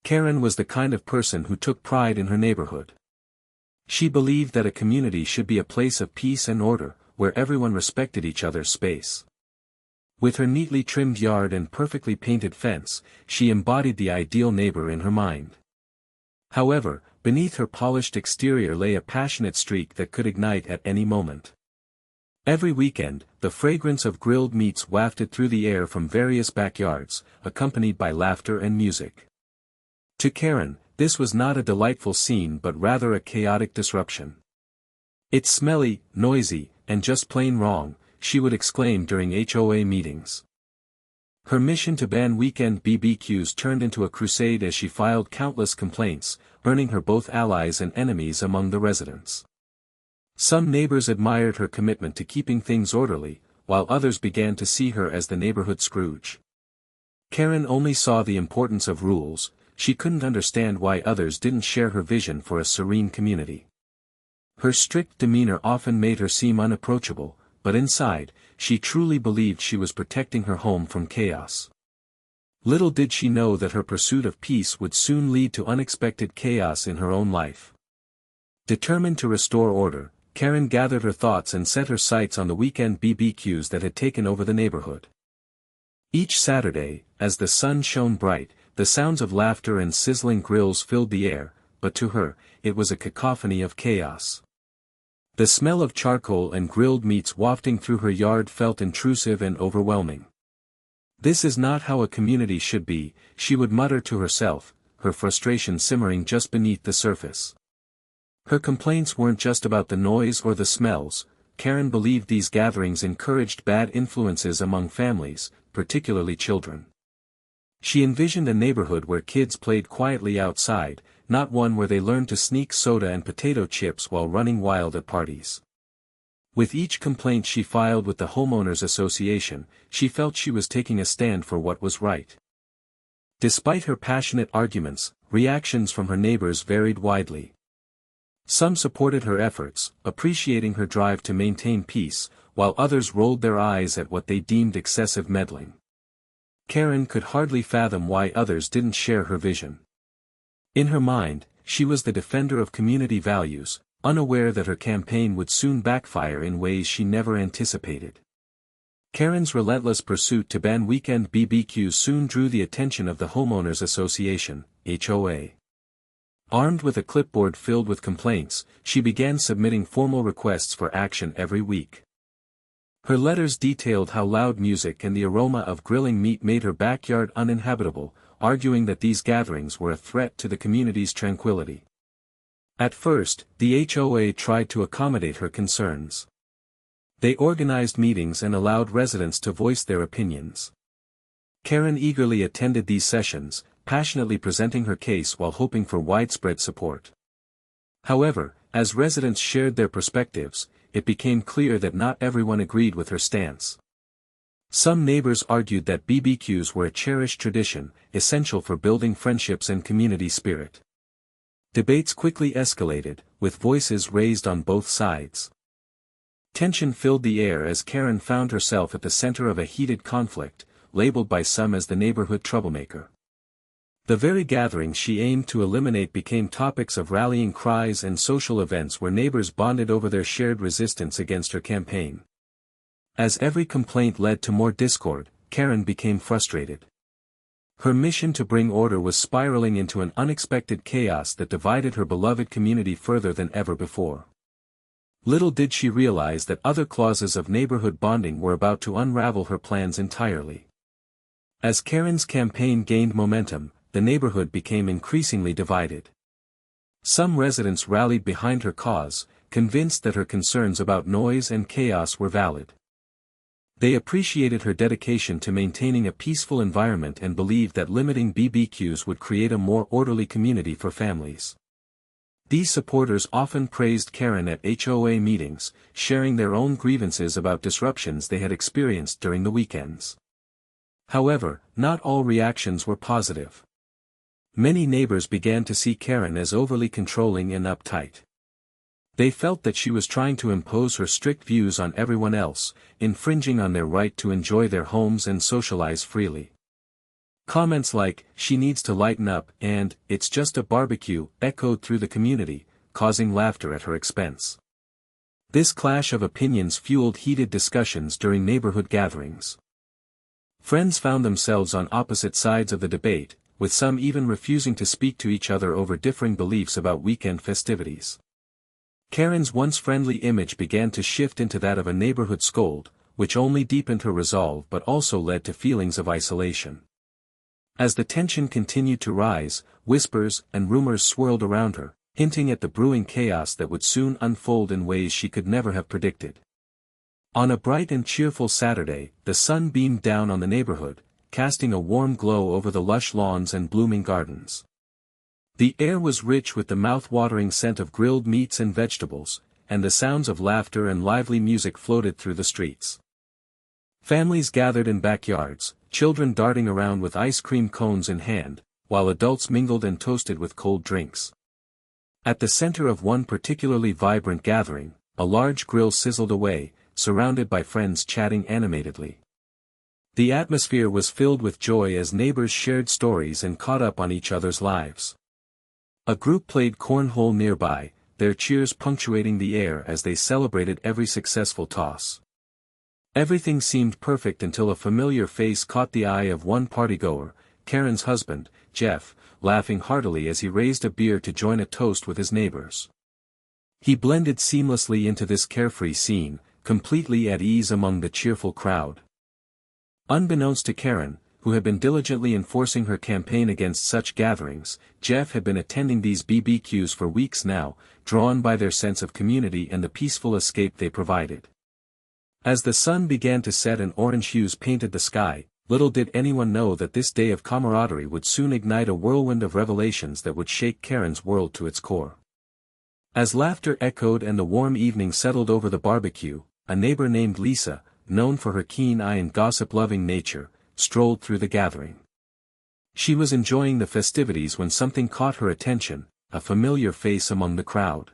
Karen was the kind of person who took pride in her neighborhood. She believed that a community should be a place of peace and order, where everyone respected each other's space. With her neatly trimmed yard and perfectly painted fence, she embodied the ideal neighbor in her mind. However, beneath her polished exterior lay a passionate streak that could ignite at any moment. Every weekend, the fragrance of grilled meats wafted through the air from various backyards, accompanied by laughter and music. To Karen, this was not a delightful scene but rather a chaotic disruption. "It's smelly, noisy, and just plain wrong," she would exclaim during HOA meetings. Her mission to ban weekend BBQs turned into a crusade as she filed countless complaints, earning her both allies and enemies among the residents. Some neighbors admired her commitment to keeping things orderly, while others began to see her as the neighborhood Scrooge. Karen only saw the importance of rules. She couldn't understand why others didn't share her vision for a serene community. Her strict demeanor often made her seem unapproachable, but inside, she truly believed she was protecting her home from chaos. Little did she know that her pursuit of peace would soon lead to unexpected chaos in her own life. Determined to restore order, Karen gathered her thoughts and set her sights on the weekend BBQs that had taken over the neighborhood. Each Saturday, as the sun shone bright, the sounds of laughter and sizzling grills filled the air, but to her, it was a cacophony of chaos. The smell of charcoal and grilled meats wafting through her yard felt intrusive and overwhelming. "This is not how a community should be," she would mutter to herself, her frustration simmering just beneath the surface. Her complaints weren't just about the noise or the smells. Karen believed these gatherings encouraged bad influences among families, particularly children. She envisioned a neighborhood where kids played quietly outside, not one where they learned to sneak soda and potato chips while running wild at parties. With each complaint she filed with the Homeowners Association, she felt she was taking a stand for what was right. Despite her passionate arguments, reactions from her neighbors varied widely. Some supported her efforts, appreciating her drive to maintain peace, while others rolled their eyes at what they deemed excessive meddling. Karen could hardly fathom why others didn't share her vision. In her mind, she was the defender of community values, unaware that her campaign would soon backfire in ways she never anticipated. Karen's relentless pursuit to ban weekend BBQs soon drew the attention of the Homeowners Association, HOA. Armed with a clipboard filled with complaints, she began submitting formal requests for action every week. Her letters detailed how loud music and the aroma of grilling meat made her backyard uninhabitable, arguing that these gatherings were a threat to the community's tranquility. At first, the HOA tried to accommodate her concerns. They organized meetings and allowed residents to voice their opinions. Karen eagerly attended these sessions, passionately presenting her case while hoping for widespread support. However, as residents shared their perspectives, it became clear that not everyone agreed with her stance. Some neighbors argued that BBQs were a cherished tradition, essential for building friendships and community spirit. Debates quickly escalated, with voices raised on both sides. Tension filled the air as Karen found herself at the center of a heated conflict, labeled by some as the neighborhood troublemaker. The very gatherings she aimed to eliminate became topics of rallying cries and social events where neighbors bonded over their shared resistance against her campaign. As every complaint led to more discord, Karen became frustrated. Her mission to bring order was spiraling into an unexpected chaos that divided her beloved community further than ever before. Little did she realize that other clauses of neighborhood bonding were about to unravel her plans entirely. As Karen's campaign gained momentum, the neighborhood became increasingly divided. Some residents rallied behind her cause, convinced that her concerns about noise and chaos were valid. They appreciated her dedication to maintaining a peaceful environment and believed that limiting BBQs would create a more orderly community for families. These supporters often praised Karen at HOA meetings, sharing their own grievances about disruptions they had experienced during the weekends. However, not all reactions were positive. Many neighbors began to see Karen as overly controlling and uptight. They felt that she was trying to impose her strict views on everyone else, infringing on their right to enjoy their homes and socialize freely. Comments like, "She needs to lighten up," and, "It's just a barbecue," echoed through the community, causing laughter at her expense. This clash of opinions fueled heated discussions during neighborhood gatherings. Friends found themselves on opposite sides of the debate, with some even refusing to speak to each other over differing beliefs about weekend festivities. Karen's once friendly image began to shift into that of a neighborhood scold, which only deepened her resolve but also led to feelings of isolation. As the tension continued to rise, whispers and rumors swirled around her, hinting at the brewing chaos that would soon unfold in ways she could never have predicted. On a bright and cheerful Saturday, the sun beamed down on the neighborhood, casting a warm glow over the lush lawns and blooming gardens. The air was rich with the mouth-watering scent of grilled meats and vegetables, and the sounds of laughter and lively music floated through the streets. Families gathered in backyards, children darting around with ice cream cones in hand, while adults mingled and toasted with cold drinks. At the center of one particularly vibrant gathering, a large grill sizzled away, surrounded by friends chatting animatedly. The atmosphere was filled with joy as neighbors shared stories and caught up on each other's lives. A group played cornhole nearby, their cheers punctuating the air as they celebrated every successful toss. Everything seemed perfect until a familiar face caught the eye of one partygoer, Karen's husband, Jeff, laughing heartily as he raised a beer to join a toast with his neighbors. He blended seamlessly into this carefree scene, completely at ease among the cheerful crowd. Unbeknownst to Karen, who had been diligently enforcing her campaign against such gatherings, Jeff had been attending these BBQs for weeks now, drawn by their sense of community and the peaceful escape they provided. As the sun began to set and orange hues painted the sky, little did anyone know that this day of camaraderie would soon ignite a whirlwind of revelations that would shake Karen's world to its core. As laughter echoed and the warm evening settled over the barbecue, a neighbor named Lisa, known for her keen eye and gossip-loving nature, strolled through the gathering. She was enjoying the festivities when something caught her attention, a familiar face among the crowd.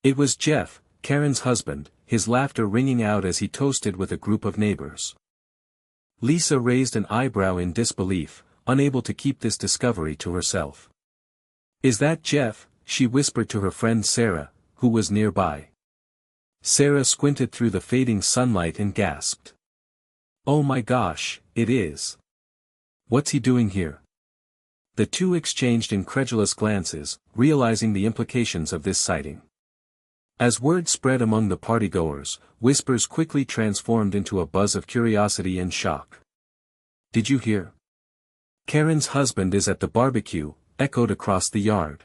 It was Jeff, Karen's husband, his laughter ringing out as he toasted with a group of neighbors. Lisa raised an eyebrow in disbelief, unable to keep this discovery to herself. "Is that Jeff?" she whispered to her friend Sarah, who was nearby. Sarah squinted through the fading sunlight and gasped. "Oh my gosh, it is. What's he doing here?" The two exchanged incredulous glances, realizing the implications of this sighting. As word spread among the partygoers, whispers quickly transformed into a buzz of curiosity and shock. "Did you hear? Karen's husband is at the barbecue," echoed across the yard.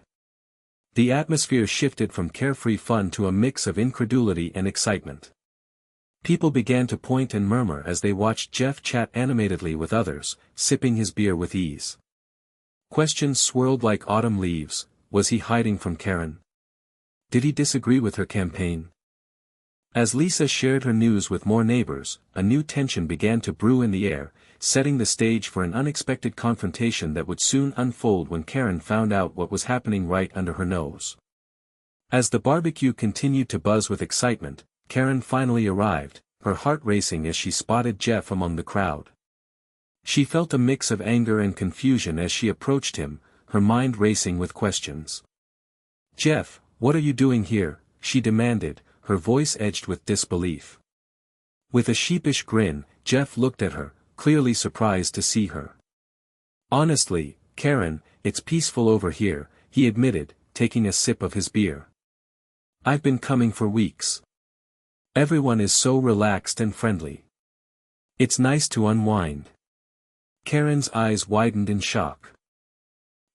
The atmosphere shifted from carefree fun to a mix of incredulity and excitement. People began to point and murmur as they watched Jeff chat animatedly with others, sipping his beer with ease. Questions swirled like autumn leaves. Was he hiding from Karen? Did he disagree with her campaign? As Lisa shared her news with more neighbors, a new tension began to brew in the air, setting the stage for an unexpected confrontation that would soon unfold when Karen found out what was happening right under her nose. As the barbecue continued to buzz with excitement, Karen finally arrived, her heart racing as she spotted Jeff among the crowd. She felt a mix of anger and confusion as she approached him, her mind racing with questions. "Jeff, what are you doing here?" she demanded, her voice edged with disbelief. With a sheepish grin, Jeff looked at her, clearly surprised to see her. "Honestly, Karen, it's peaceful over here," he admitted, taking a sip of his beer. "I've been coming for weeks. Everyone is so relaxed and friendly. It's nice to unwind." Karen's eyes widened in shock.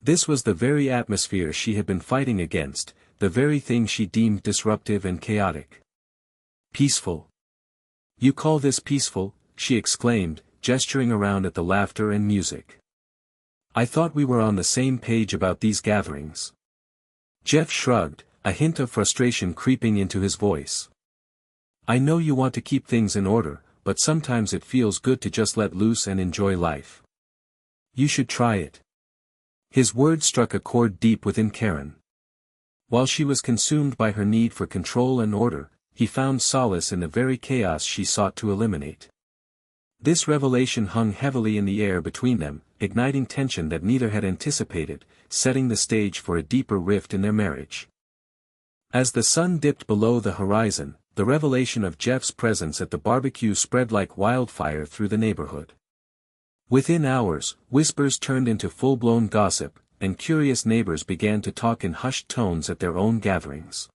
This was the very atmosphere she had been fighting against, the very thing she deemed disruptive and chaotic. "Peaceful? You call this peaceful?" she exclaimed, gesturing around at the laughter and music. "I thought we were on the same page about these gatherings." Jeff shrugged, a hint of frustration creeping into his voice. "I know you want to keep things in order, but sometimes it feels good to just let loose and enjoy life. You should try it." His words struck a chord deep within Karen. While she was consumed by her need for control and order, he found solace in the very chaos she sought to eliminate. This revelation hung heavily in the air between them, igniting tension that neither had anticipated, setting the stage for a deeper rift in their marriage. As the sun dipped below the horizon, the revelation of Jeff's presence at the barbecue spread like wildfire through the neighborhood. Within hours, whispers turned into full-blown gossip, and curious neighbors began to talk in hushed tones at their own gatherings.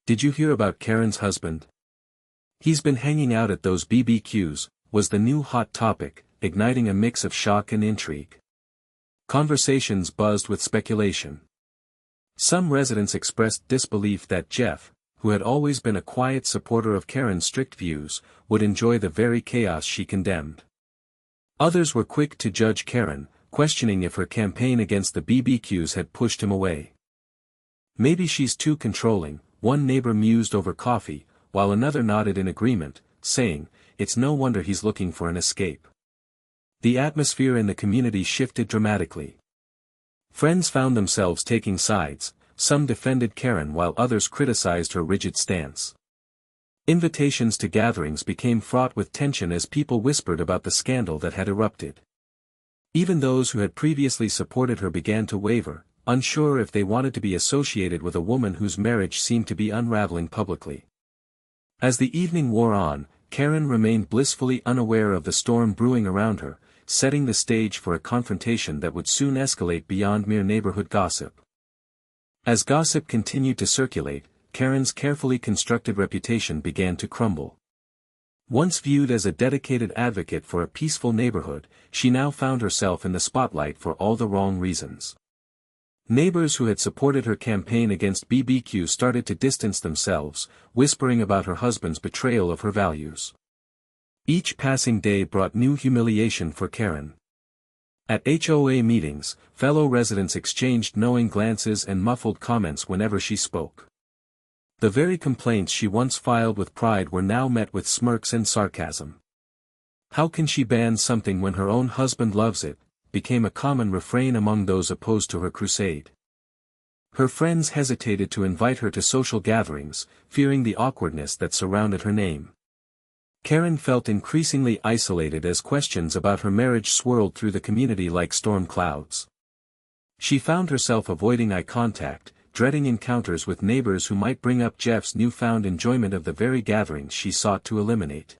"Did you hear about Karen's husband? He's been hanging out at those BBQs," was the new hot topic, igniting a mix of shock and intrigue. Conversations buzzed with speculation. Some residents expressed disbelief that Jeff, who had always been a quiet supporter of Karen's strict views, would enjoy the very chaos she condemned. Others were quick to judge Karen, questioning if her campaign against the BBQs had pushed him away. "Maybe she's too controlling," one neighbor mused over coffee, while another nodded in agreement, saying, "It's no wonder he's looking for an escape." The atmosphere in the community shifted dramatically. Friends found themselves taking sides, some defended Karen while others criticized her rigid stance. Invitations to gatherings became fraught with tension as people whispered about the scandal that had erupted. Even those who had previously supported her began to waver, unsure if they wanted to be associated with a woman whose marriage seemed to be unraveling publicly. As the evening wore on, Karen remained blissfully unaware of the storm brewing around her, setting the stage for a confrontation that would soon escalate beyond mere neighborhood gossip. As gossip continued to circulate, Karen's carefully constructed reputation began to crumble. Once viewed as a dedicated advocate for a peaceful neighborhood, she now found herself in the spotlight for all the wrong reasons. Neighbors who had supported her campaign against BBQ started to distance themselves, whispering about her husband's betrayal of her values. Each passing day brought new humiliation for Karen. At HOA meetings, fellow residents exchanged knowing glances and muffled comments whenever she spoke. The very complaints she once filed with pride were now met with smirks and sarcasm. "How can she ban something when her own husband loves it?" became a common refrain among those opposed to her crusade. Her friends hesitated to invite her to social gatherings, fearing the awkwardness that surrounded her name. Karen felt increasingly isolated as questions about her marriage swirled through the community like storm clouds. She found herself avoiding eye contact, dreading encounters with neighbors who might bring up Jeff's newfound enjoyment of the very gatherings she sought to eliminate.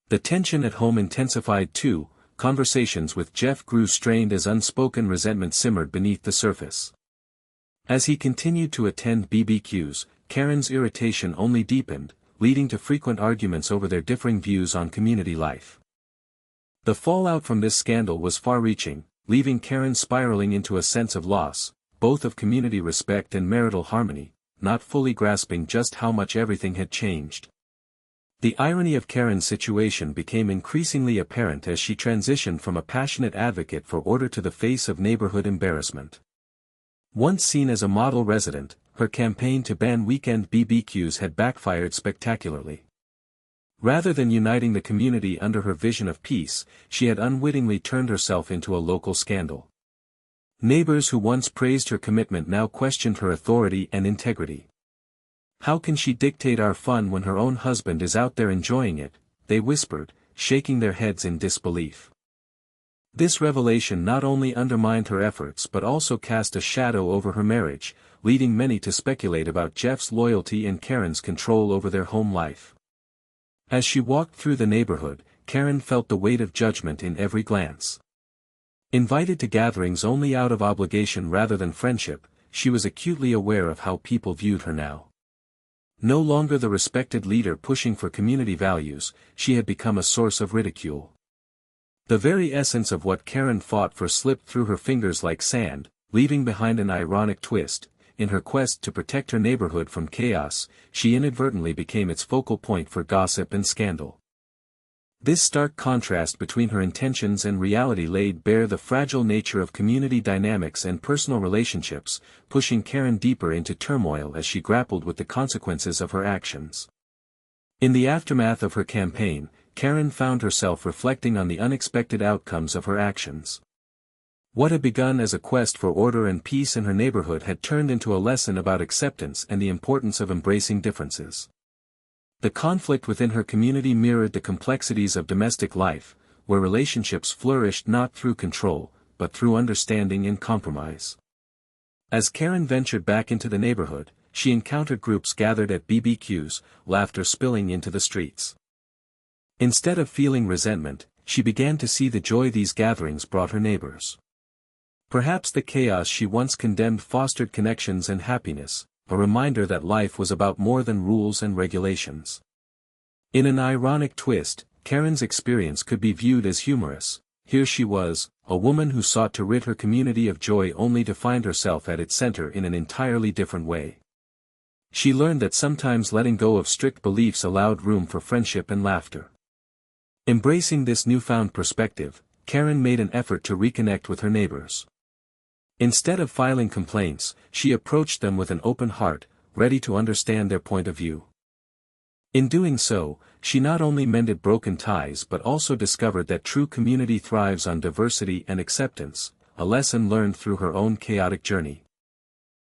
The tension at home intensified too. Conversations with Jeff grew strained as unspoken resentment simmered beneath the surface. As he continued to attend BBQs, Karen's irritation only deepened, leading to frequent arguments over their differing views on community life. The fallout from this scandal was far-reaching, leaving Karen spiraling into a sense of loss, both of community respect and marital harmony, not fully grasping just how much everything had changed. The irony of Karen's situation became increasingly apparent as she transitioned from a passionate advocate for order to the face of neighborhood embarrassment. Once seen as a model resident, her campaign to ban weekend BBQs had backfired spectacularly. Rather than uniting the community under her vision of peace, she had unwittingly turned herself into a local scandal. Neighbors who once praised her commitment now questioned her authority and integrity. "How can she dictate our fun when her own husband is out there enjoying it?" they whispered, shaking their heads in disbelief. This revelation not only undermined her efforts but also cast a shadow over her marriage, leading many to speculate about Jeff's loyalty and Karen's control over their home life. As she walked through the neighborhood, Karen felt the weight of judgment in every glance. Invited to gatherings only out of obligation rather than friendship, she was acutely aware of how people viewed her now. No longer the respected leader pushing for community values, she had become a source of ridicule. The very essence of what Karen fought for slipped through her fingers like sand, leaving behind an ironic twist. In her quest to protect her neighborhood from chaos, she inadvertently became its focal point for gossip and scandal. This stark contrast between her intentions and reality laid bare the fragile nature of community dynamics and personal relationships, pushing Karen deeper into turmoil as she grappled with the consequences of her actions. In the aftermath of her campaign, Karen found herself reflecting on the unexpected outcomes of her actions. What had begun as a quest for order and peace in her neighborhood had turned into a lesson about acceptance and the importance of embracing differences. The conflict within her community mirrored the complexities of domestic life, where relationships flourished not through control, but through understanding and compromise. As Karen ventured back into the neighborhood, she encountered groups gathered at BBQs, laughter spilling into the streets. Instead of feeling resentment, she began to see the joy these gatherings brought her neighbors. Perhaps the chaos she once condemned fostered connections and happiness, a reminder that life was about more than rules and regulations. In an ironic twist, Karen's experience could be viewed as humorous. Here she was, a woman who sought to rid her community of joy only to find herself at its center in an entirely different way. She learned that sometimes letting go of strict beliefs allowed room for friendship and laughter. Embracing this newfound perspective, Karen made an effort to reconnect with her neighbors. Instead of filing complaints, she approached them with an open heart, ready to understand their point of view. In doing so, she not only mended broken ties but also discovered that true community thrives on diversity and acceptance, a lesson learned through her own chaotic journey.